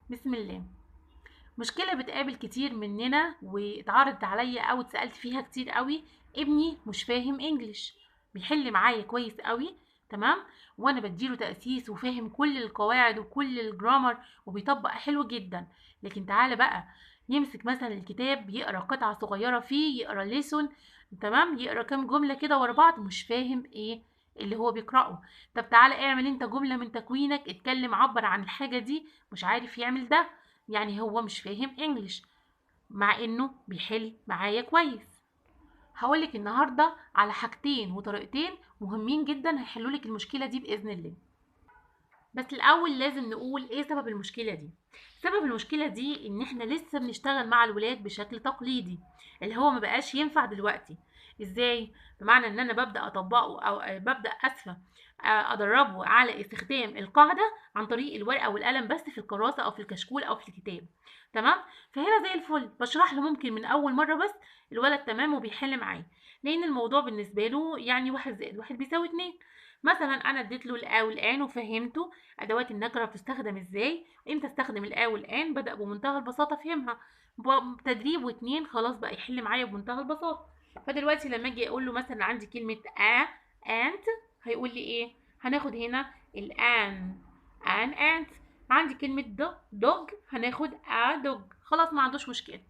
بسم الله. مشكلة بتقابل كتير مننا واتعرضت عليا او اتسألت فيها كتير قوي. ابني مش فاهم انجليش، بيحل معايا كويس قوي. تمام. وانا بديله تأسيس وفاهم كل القواعد وكل الجرامر وبيطبق حلو جدا. لكن تعالى بقى يمسك مثلا الكتاب يقرا قطعة صغيرة فيه، يقرا ليسون. تمام، يقرا كام جملة كده ورا بعض مش فاهم ايه اللي هو بيقرأه. طب تعالى اعمل انت جملة من تكوينك، اتكلم عبر عن الحاجة دي، مش عارف يعمل ده. يعني هو مش فاهم انجليش مع انه بيحل معايا كويس. هقولك النهارده على حاجتين وطريقتين مهمين جدا هيحلولك المشكله دي باذن الله. بس الاول لازم نقول ايه سبب المشكله دي. سبب المشكله دي ان احنا لسه بنشتغل مع الولاد بشكل تقليدي، اللي هو ما بقاش ينفع دلوقتي. ازاي؟ بمعنى ان انا ببدا اطبقه او ببدا اسفه، ادربه على استخدام القاعده عن طريق الورقه والقلم بس في الكراسه او في الكشكول او في الكتاب. تمام. فهنا زي الفل بشرح له ممكن من اول مره بس الولد تمام وبيحل معايا، لان الموضوع بالنسبه له يعني واحد زائد واحد بيساوي اتنين. مثلا انا اديت له الآ والآن وفهمته ادوات النكره بتستخدم ازاي، امتى استخدم الآ والآن، بدأ بمنتهى البساطه فهمها. تدريب واتنين خلاص بقى يحل معايا بمنتهى البساطه. فدلوقتي لما اجي اقول له مثلا عندي كلمه انت، هيقول لي ايه؟ هناخد هنا الان، انت. عندي كلمه دوج، هناخد دوج. خلاص ما عندوش مشكله.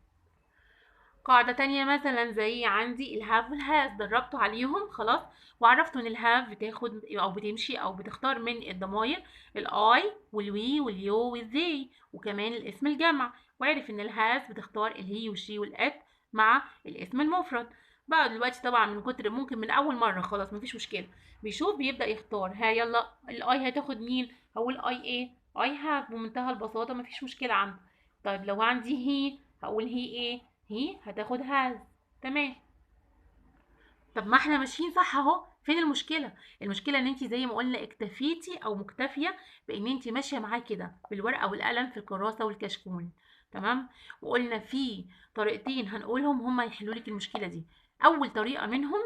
قاعدة تانية مثلا زي عندي الهاف والهاز، دربته عليهم خلاص، وعرفته ان الهاف بتاخد او بتمشي او بتختار من الضماير الاي والوي واليو والذي وكمان الاسم الجمع، وعرف ان الهاز بتختار الهي والشي والات مع الاسم المفرد. بقى دلوقتي طبعا من كتر ممكن من اول مرة خلاص مفيش مشكلة، بيشوف بيبدأ يختار. ها يلا الاي هتاخد مين؟ هقول اي ايه؟ اي هاف بمنتهى البساطة مفيش مشكلة عنده. طيب لو عندي هي هقول هي ايه؟ هي هتاخد هاز. تمام. طب ما احنا ماشيين صح اهو، فين المشكله؟ المشكله ان انت زي ما قلنا اكتفيتي او مكتفيه بان انت ماشيه معاه كده بالورقه والقلم في الكراسه والكشكول. تمام. وقلنا في طريقتين هنقولهم هما يحلوا لك المشكله دي. اول طريقه منهم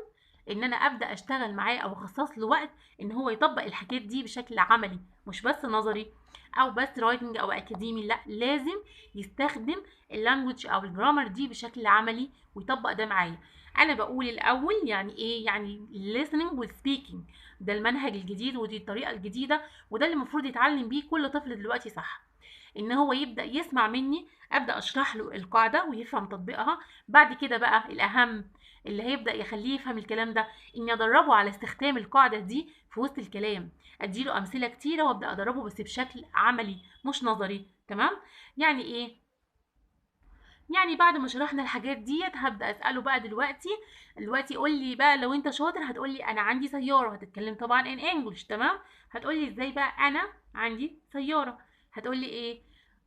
ان انا ابدا اشتغل معاه او اخصص له وقت ان هو يطبق الحاجات دي بشكل عملي، مش بس نظري او بس رايتنج او اكاديمي، لا لازم يستخدم اللانجوج او الجرامر دي بشكل عملي ويطبق ده معايا. انا بقول الاول يعني ايه، يعني listening وال speaking. ده المنهج الجديد ودي الطريقه الجديده، وده اللي المفروض يتعلم بيه كل طفل دلوقتي صح. ان هو يبدا يسمع مني، ابدا اشرح له القاعده ويفهم تطبيقها. بعد كده بقى الاهم اللي هيبدا يخليه يفهم الكلام ده، اني ادربه على استخدام القاعده دي في وسط الكلام. اديله امثله كتيره وابدا ادربه بس بشكل عملي مش نظري. تمام. يعني ايه؟ يعني بعد ما شرحنا الحاجات ديت هبدأ أسأله بقى دلوقتي قول لي بقى لو انت شاطر هتقول لي انا عندي سيارة، هتتكلم طبعا ان انجلش. تمام. هتقول لي ازاي بقى انا عندي سيارة؟ هتقول لي ايه؟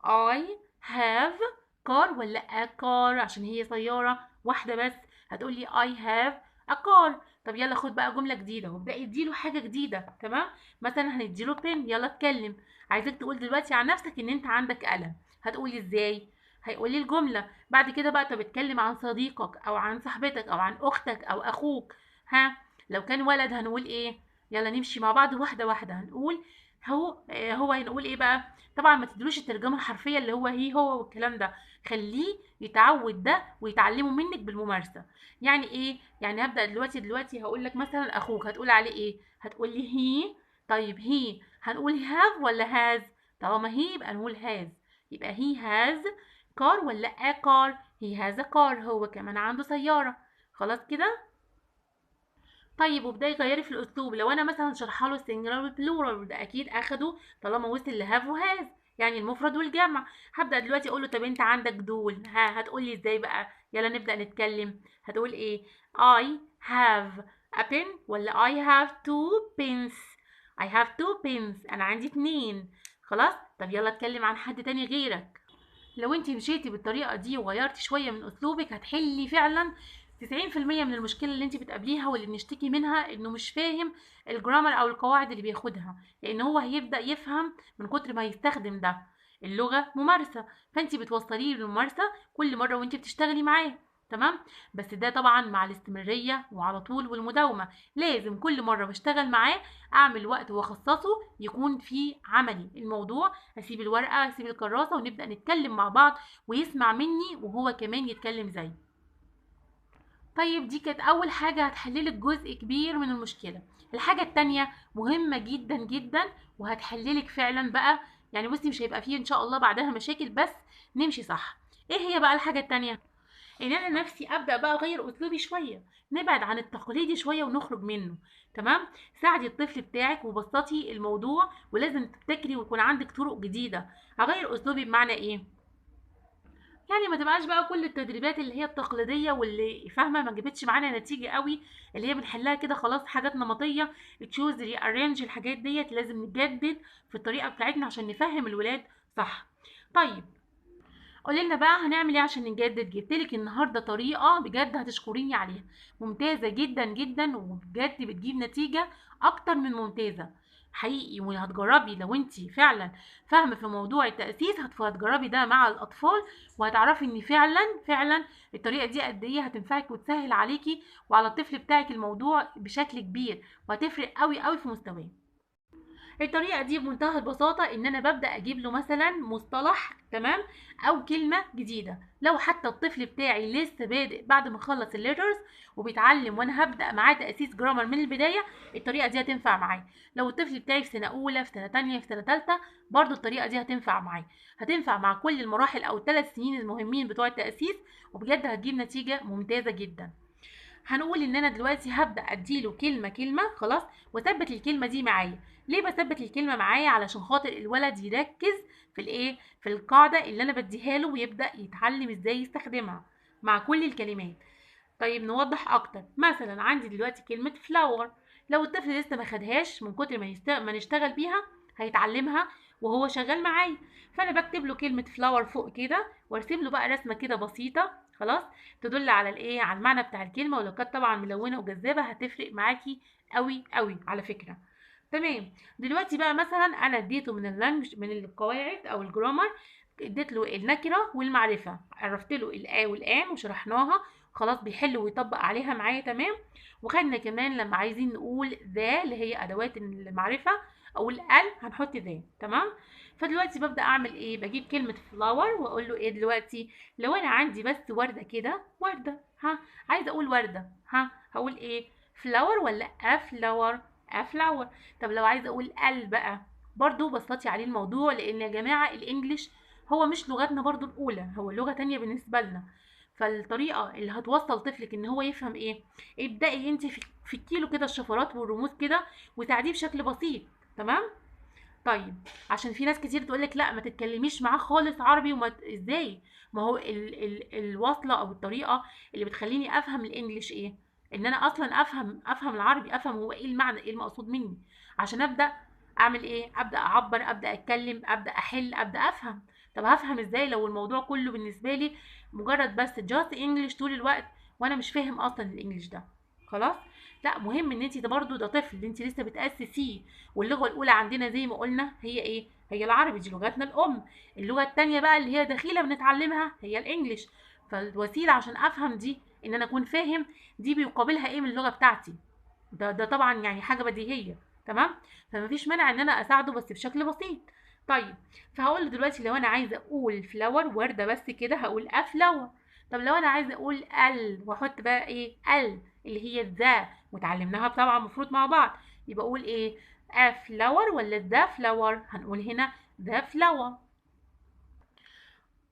I have car ولا a car عشان هي سيارة واحدة بس. هتقول لي I have a car. طب يلا خد بقى جملة جديدة وابدأ اديله حاجة جديدة. تمام. مثلا هنديله بن، يلا اتكلم. عايزك تقول دلوقتي عن نفسك ان انت عندك قلم. هتقولي ازاي؟ هيقولي الجملة. بعد كده بقى طب اتكلم عن صديقك او عن صاحبتك او عن اختك او اخوك. ها، لو كان ولد هنقول ايه؟ يلا نمشي مع بعض واحده واحده. هنقول هو هنقول ايه بقى؟ طبعا ما تدلوش الترجمه الحرفيه اللي هو هي هو والكلام ده، خليه يتعود ده ويتعلمه منك بالممارسه. يعني ايه؟ يعني هبدا دلوقتي هقول لك مثلا اخوك، هتقول عليه ايه؟ هتقول لي هي. طيب هي هنقول هاف ولا هاز؟ طالما هي يبقى نقول هاز. يبقى هي هاز كار ولا a car؟ he has a car، هو كمان عنده سيارة. خلاص كده. طيب وبدأ يغيري في الأسلوب، لو أنا مثلا شرحها له singular والبلورال ده أكيد أخده طالما وصل ل have و has، يعني المفرد والجمع. هبدأ دلوقتي أقول له طب أنت عندك دول، ها هتقولي إزاي بقى؟ يلا نبدأ نتكلم. هتقول إيه؟ I have a pen ولا I have two pens؟ I have two pens، أنا عندي اتنين. خلاص. طب يلا اتكلم عن حد تاني غيرك. لو انت مشيتي بالطريقة دي وغيرتي شوية من اسلوبك هتحلي فعلا 90% من المشكلة اللي انت بتقابليها واللي بنشتكي منها انه مش فاهم الجرامر او القواعد اللي بياخدها، لان هو هيبدأ يفهم من كتر ما يستخدم ده. اللغة ممارسة، فانت بتوصليه بالممارسة كل مرة وانت بتشتغلي معاه. تمام. بس ده طبعا مع الاستمرارية وعلى طول والمداومة. لازم كل مرة بشتغل معاه اعمل وقت واخصصه يكون فيه عملي الموضوع، اسيب الورقة اسيب الكراسة ونبدأ نتكلم مع بعض ويسمع مني وهو كمان يتكلم زيي. طيب دي كانت أول حاجة هتحللك جزء كبير من المشكلة. الحاجة التانية مهمة جدا جدا وهتحللك فعلا بقى، يعني بصي مش هيبقى فيه إن شاء الله بعدها مشاكل، بس نمشي صح. إيه هي بقى الحاجة التانية؟ إن أنا نفسي أبدأ بقى أغير أسلوبي شوية، نبعد عن التقليدي شوية ونخرج منه. تمام. ساعدي الطفل بتاعك وبسطي الموضوع، ولازم تبتكري ويكون عندك طرق جديدة. هغير أسلوبي بمعنى إيه؟ يعني ما تبقاش بقى كل التدريبات اللي هي التقليدية واللي فاهمة ما جابتش معانا نتيجة قوي، اللي هي بنحلها كده خلاص حاجات نمطية، تشوز ري ارينج الحاجات ديت. لازم نجدد في الطريقة بتاعتنا عشان نفهم الولاد صح. طيب قولي لنا بقى هنعمل ايه عشان نجدد. جبتلك النهارده طريقة بجد هتشكريني عليها، ممتازة جدا جدا وبجد بتجيب نتيجة اكتر من ممتازة حقيقي. وهتجربي لو انت فعلا فاهمة في موضوع التأسيس هتجربي ده مع الأطفال، وهتعرفي ان فعلا الطريقة دي قد ايه هتنفعك وتسهل عليكي وعلى الطفل بتاعك الموضوع بشكل كبير، وهتفرق قوي قوي في مستواه. الطريقة دي بمنتهى البساطة ان انا ببدأ اجيب له مثلا مصطلح، تمام، او كلمة جديدة. لو حتى الطفل بتاعي لسه بادئ بعد ما خلص الليترز وبيتعلم وانا هبدأ معاه تأسيس جرامر من البداية، الطريقة دي هتنفع معاه. لو الطفل بتاعي في سنة اولى في سنة تانية في سنة تالتة، برضو الطريقة دي هتنفع معاه. هتنفع مع كل المراحل او الثلاث سنين المهمين بتوع التأسيس، وبجد هتجيب نتيجة ممتازة جدا. هنقول ان انا دلوقتي هبدا اديله كلمه كلمه خلاص، واثبت الكلمه دي معايا. ليه بثبت الكلمه معايا؟ علشان خاطر الولد يركز في الايه، في القاعده اللي انا بديها له، ويبدا يتعلم ازاي يستخدمها مع كل الكلمات. طيب نوضح اكتر. مثلا عندي دلوقتي كلمه فلاور، لو الطفل لسه ما خدهاش من كتر ما نشتغل بيها هيتعلمها وهو شغال معايا. فانا بكتب له كلمه فلاور فوق كده، وارسم له بقى رسمه كده بسيطه خلاص تدل على الايه، على المعنى بتاع الكلمه. ولو كانت طبعا ملونه وجذابه هتفرق معاكي قوي قوي على فكره. تمام. دلوقتي بقى مثلا انا اديته من اللانجوج من القواعد او الجرامر، اديت له النكره والمعرفه، عرفت له الا والان وشرحناها خلاص، بيحل ويطبق عليها معايا. تمام. وخدنا كمان لما عايزين نقول ذا اللي هي ادوات المعرفه او ال هنحط ذا. تمام. فدلوقتي ببدا اعمل ايه؟ بجيب كلمه فلاور واقول له ايه دلوقتي؟ لو انا عندي بس ورده كده، ورده، ها، عايزه اقول ورده، ها، هقول ايه؟ فلاور ولا افلاور؟ افلاور. طب لو عايزه اقول ال بقى، برضو بسطي عليه الموضوع، لان يا جماعه الانجليش هو مش لغتنا برضو الاولى، هو لغه تانية بالنسبه لنا. فالطريقه اللي هتوصل طفلك ان هو يفهم ايه، ابدأي انت في الكيلو كده الشفرات والرموز كده وساعديه بشكل بسيط. تمام. طيب عشان في ناس كتير تقول لك لا ما تتكلميش معاه خالص عربي ازاي؟ ما هو الوصله او الطريقه اللي بتخليني افهم الانجليش ايه؟ ان انا اصلا افهم العربي، افهم هو ايه المعنى، ايه المقصود مني، عشان ابدا اعمل ايه، ابدا اعبر، ابدا اتكلم، ابدا احل، ابدا افهم. طب هفهم ازاي لو الموضوع كله بالنسبه لي مجرد بس جاست انجليش طول الوقت وانا مش فاهم اصلا الانجليش ده؟ خلاص. لا مهم ان انت ده برضو ده طفل انت لسه بتاسسيه. واللغه الاولى عندنا زي ما قلنا هي ايه؟ هي العربي، دي لغتنا الام. اللغه التانية بقى اللي هي دخيله بنتعلمها هي الانجليش. فالوسيله عشان افهم دي ان انا اكون فاهم دي بيقابلها ايه من اللغه بتاعتي. ده طبعا يعني حاجه بديهيه. تمام. فمفيش مانع ان انا اساعده بس بشكل بسيط. طيب فهقول له دلوقتي لو انا عايزه اقول فلاور ورده بس كده هقول افلاور. طب لو انا عايزه اقول ال واحط بقى ايه ال اللي هي ذا وتعلمناها طبعا المفروض مع بعض، يبقى اقول ايه؟ a flower ولا the flower؟ هنقول هنا the flower.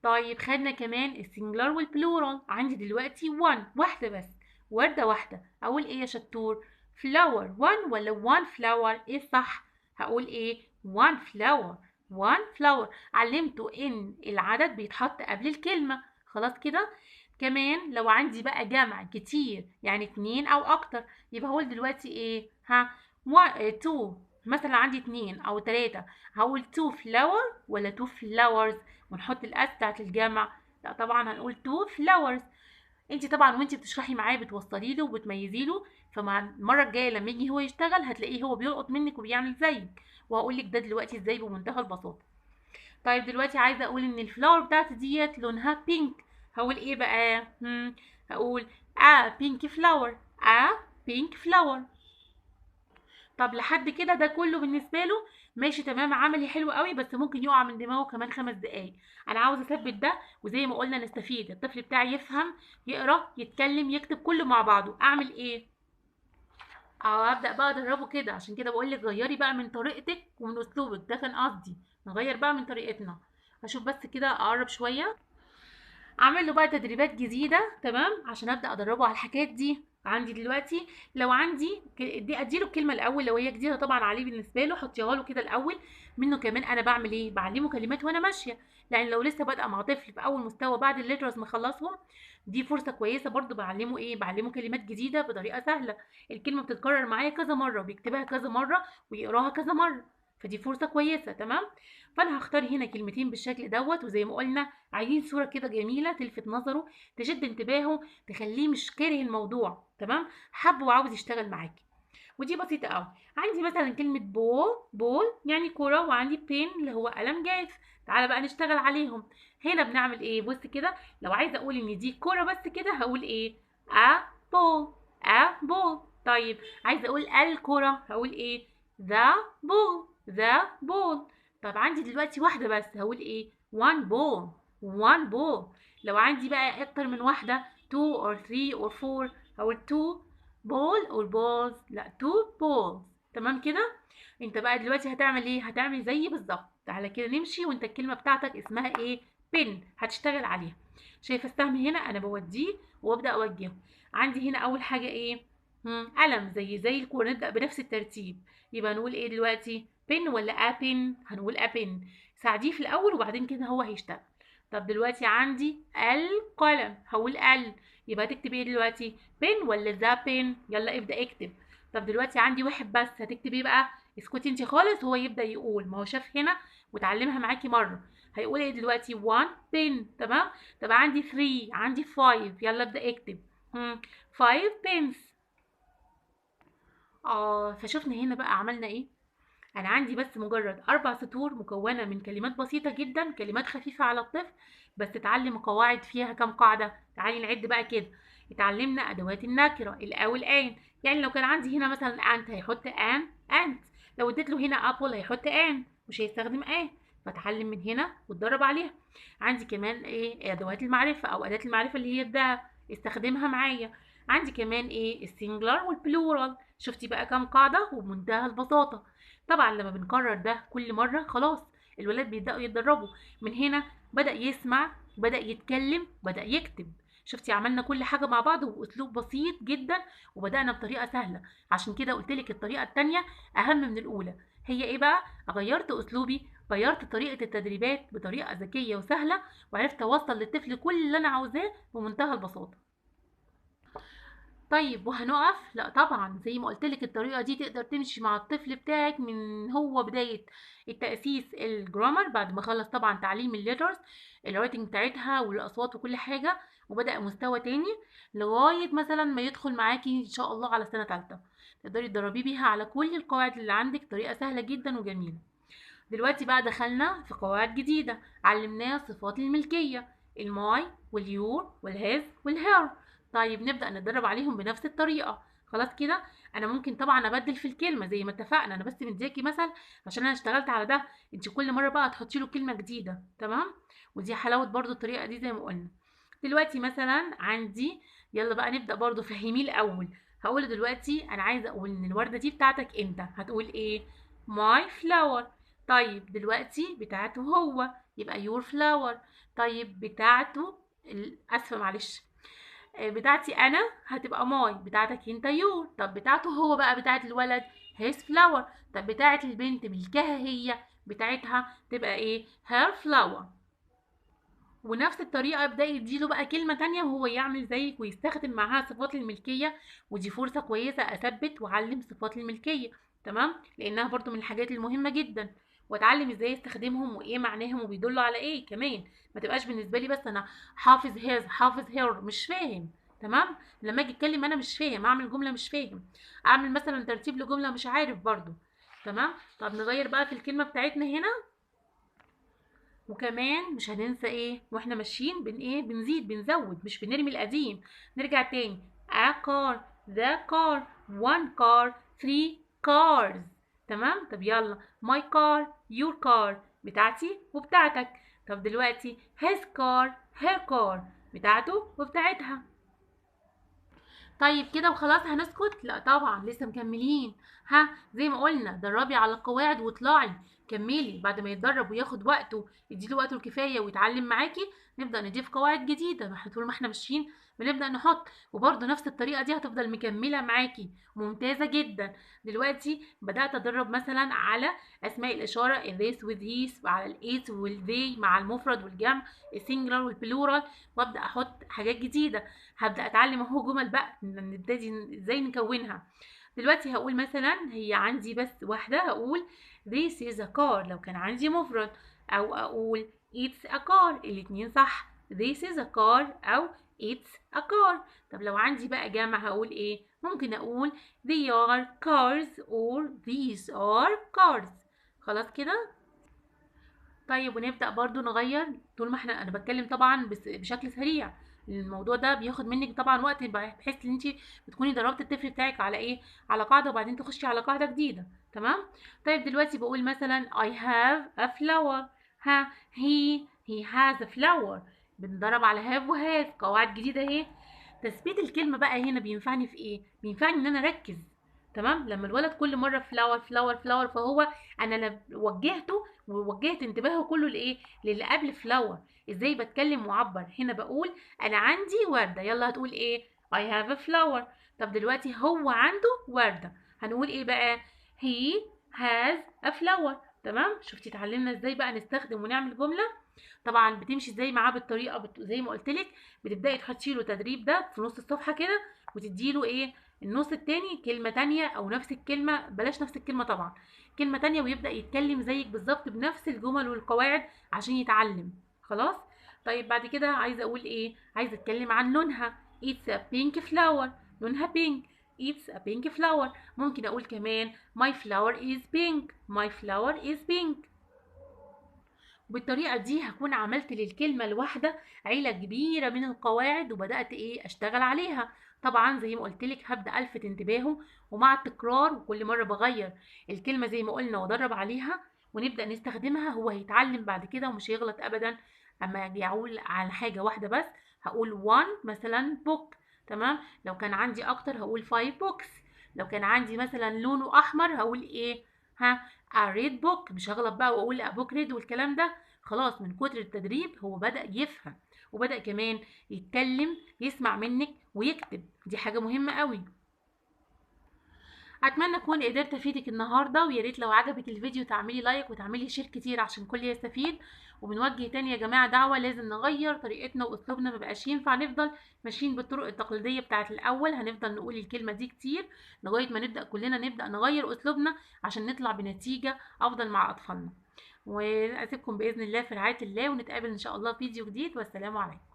طيب خدنا كمان السنجلر والبلورال. عندي دلوقتي one واحدة بس، وردة واحدة، أقول إيه يا شطور؟ flower one ولا one flower؟ إيه الصح؟ هقول إيه؟ one flower. one flower. علمته إن العدد بيتحط قبل الكلمة خلاص كده. كمان لو عندي بقى جمع كتير يعني اتنين أو أكتر، يبقى هقول دلوقتي إيه؟ ها two. مثلا عندي اتنين أو تلاتة، هقول two flower ولا two flowers؟ ونحط الاس بتاعت الجمع؟ لا طبعا هنقول two flowers. انت طبعا وانت بتشرحي معاه بتوصلي له وبتميزي له، فمع المره الجايه لما يجي هو يشتغل هتلاقيه هو بيلقط منك وبيعمل زيك. وهقول لك ده دلوقتي ازاي بمنتهى البساطه. طيب دلوقتي عايزه اقول ان الفلاور بتاعتي ديت لونها بينك، هقول ايه بقى؟ هقول a pink flower. a pink flower. طب لحد كده ده كله بالنسبه له ماشي تمام، عملي حلو قوي، بس ممكن يقع من دماغه كمان 5 دقايق. انا عاوزه اثبت ده، وزي ما قلنا نستفيد، الطفل بتاعي يفهم، يقرا، يتكلم، يكتب كله مع بعضه. اعمل ايه؟ ابدا بقى ادربه كده. عشان كده بقول لك غيري بقى من طريقتك ومن اسلوبك، ده كان قصدي، نغير بقى من طريقتنا. هشوف بس كده اقرب شويه، اعمل له بقى تدريبات جديده تمام عشان ابدا ادربه على الحاجات دي. عندي دلوقتي لو عندي دي اديله الكلمه الاول، لو هي جديده طبعا عليه بالنسبه له حطيها له كده الاول. منه كمان انا بعمل ايه؟ بعلمه كلمات وانا ماشيه، لان لو لسه بادئه مع طفل في اول مستوى بعد الليترز ما خلصهم، دي فرصه كويسه برضو بعلمه ايه؟ بعلمه كلمات جديده بطريقه سهله. الكلمه بتتكرر معايا كذا مره، وبيكتبها كذا مره، ويقراها كذا مره، فدي فرصه كويسه تمام. فانا هختار هنا كلمتين بالشكل دوت، وزي ما قلنا عايزين صورة كده جميلة تلفت نظره، تشد انتباهه، تخليه مش كاره الموضوع تمام، حبه وعاوز يشتغل معاكي. ودي بسيطة قوي. عندي مثلا كلمة بول، بول يعني كرة، وعندي بين اللي هو قلم جاف. تعالى بقى نشتغل عليهم. هنا بنعمل ايه؟ بص كده، لو عايزة اقول ان دي كرة بس كده هقول ايه؟ a ball. a ball. طيب عايزة اقول الكرة هقول ايه؟ the ball. the ball. طب عندي دلوقتي واحدة بس هقول ايه؟ one ball. one ball. لو عندي بقى اكتر من واحدة two or three or four هقول two ball or balls. لا two balls. تمام كده. انت بقى دلوقتي هتعمل ايه؟ هتعمل زيي بالظبط. تعالى كده نمشي، وانت الكلمة بتاعتك اسمها ايه؟ بن. هتشتغل عليها. شايفة السهم هنا انا بوديه وابدأ اوجهه. عندي هنا اول حاجة ايه؟ قلم زي الكورة، نبدأ بنفس الترتيب. يبقى نقول ايه دلوقتي؟ بن ولا ابن؟ هنقول ابن. ساعديه في الاول وبعدين كده هو هيشتغل. طب دلوقتي عندي القلم هقول يبقى تكتب ايه دلوقتي؟ بن ولا ذا بن؟ يلا ابدأ اكتب. طب دلوقتي عندي واحد بس هتكتب ايه بقى؟ اسكتي انت خالص، هو يبدأ يقول، ما هو شاف هنا وتعلمها معاكي مرة. هيقول ايه دلوقتي؟ 1 بن. تمام. طب عندي 3، عندي 5، يلا ابدأ اكتب. 5 بنز. فشوفنا هنا بقى عملنا ايه؟ انا عندي بس مجرد 4 سطور مكونة من كلمات بسيطة جدا، كلمات خفيفة على الطفل، بس اتعلم قواعد فيها كام قاعدة. تعالي نعد بقى كده. اتعلمنا ادوات النكرة الاول ان، يعني لو كان عندي هنا مثلا انت هيحط ان انت، لو اديت له هنا ابل هيحط ان، مش هيستخدم ان. فتعلم من هنا واتدرب عليها. عندي كمان ايه؟ ادوات المعرفة او اداة المعرفة اللي هي ده، استخدمها معايا. عندي كمان ايه؟ السنجلر والبلورال. شفتي بقى كام قاعدة وبمنتهى البساطة. طبعا لما بنكرر ده كل مرة خلاص الولاد بيبدأوا يتدربوا. من هنا بدأ يسمع، بدأ يتكلم، بدأ يكتب. شفتي عملنا كل حاجة مع بعض وبأسلوب بسيط جدا، وبدأنا بطريقة سهلة. عشان كده قلتلك الطريقة التانية أهم من الأولى. هي إيه بقى؟ غيرت أسلوبي، غيرت طريقة التدريبات بطريقة ذكية وسهلة، وعرفت أوصل للطفل كل اللي أنا عاوزاه بمنتهى البساطة. طيب وهنقف؟ لا طبعا، زي ما قلت لك الطريقه دي تقدر تمشي مع الطفل بتاعك من هو بدايه التاسيس الجرامر، بعد ما خلص طبعا تعليم الليترز الرايتنج بتاعتها والاصوات وكل حاجه، وبدا مستوى تاني، لغايه مثلا ما يدخل معاكي ان شاء الله على سنه تالته. تقدري تدربيه بيها على كل القواعد اللي عندك، طريقه سهله جدا وجميله. دلوقتي بقى دخلنا في قواعد جديدة، علمناه صفات الملكية، الماي واليور والهاز والهير. طيب نبدأ نتدرب عليهم بنفس الطريقة. خلاص كده. انا ممكن طبعا ابدل في الكلمة زي ما اتفقنا، انا بس مدياكي مثل عشان انا اشتغلت على ده. انت كل مرة بقى تحطي له كلمة جديدة تمام. ودي حلاوة برضو الطريقة دي زي ما قلنا. دلوقتي مثلا عندي، يلا بقى نبدأ برضو، فهميه الاول. هقول دلوقتي انا عايزة اقول ان الوردة دي بتاعتك انت، هتقول ايه؟ my flower. طيب دلوقتي بتاعته هو يبقى your flower. طيب بتاعته اسفه معلش، بتاعتي انا هتبقى ماي، بتاعتك انت يور. طب بتاعته هو بقى، بتاعت الولد his flower. طب بتاعت البنت ملكها هي، بتاعتها تبقى ايه؟ her flower. ونفس الطريقة ابدأ يديله بقى كلمة تانية وهو يعمل زيك ويستخدم معاها صفات الملكية. ودي فرصة كويسة أثبت وأعلم صفات الملكية تمام، لأنها برضو من الحاجات المهمة جدا، وأتعلم ازاي استخدمهم وإيه معناهم وبيدلوا على إيه كمان. ما تبقاش بالنسبة لي بس أنا حافظ هيز حافظ هير مش فاهم. تمام. لما أجي أتكلم أنا مش فاهم، أعمل جملة مش فاهم، أعمل مثلا ترتيب لجملة مش عارف برضو. تمام. طب نغير بقى في الكلمة بتاعتنا هنا. وكمان مش هننسى ايه واحنا ماشيين بنزيد بنزود، مش بنرمي القديم. نرجع تاني: a car، the car، one car، three cars. تمام. طب يلا: my car، your car، بتاعتي وبتاعتك. طب دلوقتي his car، her car، بتاعته وبتاعتها. طيب كده وخلاص هنسكت؟ لا طبعا، لسه مكملين. ها، زي ما قلنا دربي على القواعد واطلعي كملي. بعد ما يتدرب وياخد وقته، يديله وقته الكفايه ويتعلم معاكي، نبدا نضيف قواعد جديده. ما احنا طول ما احنا ماشيين بنبدا نحط، وبرده نفس الطريقه دي هتفضل مكمله معاكي ممتازه جدا. دلوقتي بدات ادرب مثلا على اسماء الاشاره: this with his، على الايت والذي مع المفرد والجمع، السنجلر والبلورال، وابدا احط حاجات جديده. هبدأ اتعلم اهو جمل بقى نبتدي ازاي نكونها. دلوقتي هقول مثلا هي عندي بس واحدة، هقول this is a car لو كان عندي مفرد، او اقول it's a car، الاتنين صح. this is a car او it's a car. طب لو عندي بقى جمع هقول ايه؟ ممكن اقول they are cars or these are cars. خلاص كده. طيب ونبدأ برضو نغير. طول ما انا بتكلم طبعا بشكل سريع، الموضوع ده بياخد منك طبعا وقت، بحيث ان انت بتكوني دربت الطفل بتاعك على ايه، على قاعدة، وبعدين تخشي على قاعدة جديدة. تمام. طيب دلوقتي بقول مثلا I have a flower. ها، he has a flower. بندرب على have و has، قواعد جديدة اهي. تثبيت الكلمة بقى هنا بينفعني في ايه؟ بينفعني ان انا اركز. تمام. لما الولد كل مره فلاور فلاور فلاور، فهو انا وجهته ووجهت انتباهه كله لايه؟ للي قبل فلاور. ازاي بتكلم واعبر؟ هنا بقول انا عندي ورده. يلا هتقول ايه؟ I have a flower. طب دلوقتي هو عنده ورده، هنقول ايه بقى؟ he has a flower. تمام. شفتي اتعلمنا ازاي بقى نستخدم ونعمل جمله؟ طبعا بتمشي ازاي معاه بالطريقه زي ما قلت لك. بتبداي تحطي له تدريب ده في نص الصفحه كده، وتدي له ايه؟ النص التاني كلمه تانية، او نفس الكلمه، بلاش نفس الكلمه طبعا، كلمه تانية، ويبدا يتكلم زيك بالظبط بنفس الجمل والقواعد عشان يتعلم. خلاص. طيب بعد كده عايزه اقول ايه؟ عايزه اتكلم عن لونها: it's a pink flower. لونها pink. it's a pink flower. ممكن اقول كمان my flower is pink. my flower is pink. وبالطريقة دي هكون عملت للكلمة الواحدة عيلة كبيرة من القواعد، وبدأت ايه؟ اشتغل عليها. طبعا زي ما قلت لك هبدأ الفت انتباهه، ومع التكرار وكل مرة بغير الكلمة زي ما قلنا وادرب عليها ونبدأ نستخدمها، هو هيتعلم بعد كده ومش هيغلط ابدا. اما اجي اقول على حاجة واحدة بس، هقول one مثلا book. تمام. لو كان عندي اكتر هقول five books. لو كان عندي مثلا لونه احمر هقول ايه؟ ها، a red book. مش هغلط بقى واقول a book red والكلام ده. خلاص من كتر التدريب هو بدأ يفهم، وبدأ كمان يتكلم، يسمع منك ويكتب. دي حاجة مهمة قوي. اتمنى اكون قدرت افيدك النهارده، ويا ريت لو عجبك الفيديو تعملي لايك وتعملي شير كتير عشان كل يستفيد. وبنوجه تاني يا جماعه دعوه: لازم نغير طريقتنا واسلوبنا، مبقاش ينفع نفضل ماشيين بالطرق التقليديه بتاعه الاول. هنفضل نقول الكلمه دي كتير لغايه ما نبدا كلنا نغير اسلوبنا عشان نطلع بنتيجه افضل مع اطفالنا. واسيبكم باذن الله في رعايه الله، ونتقابل ان شاء الله في فيديو جديد، والسلام عليكم.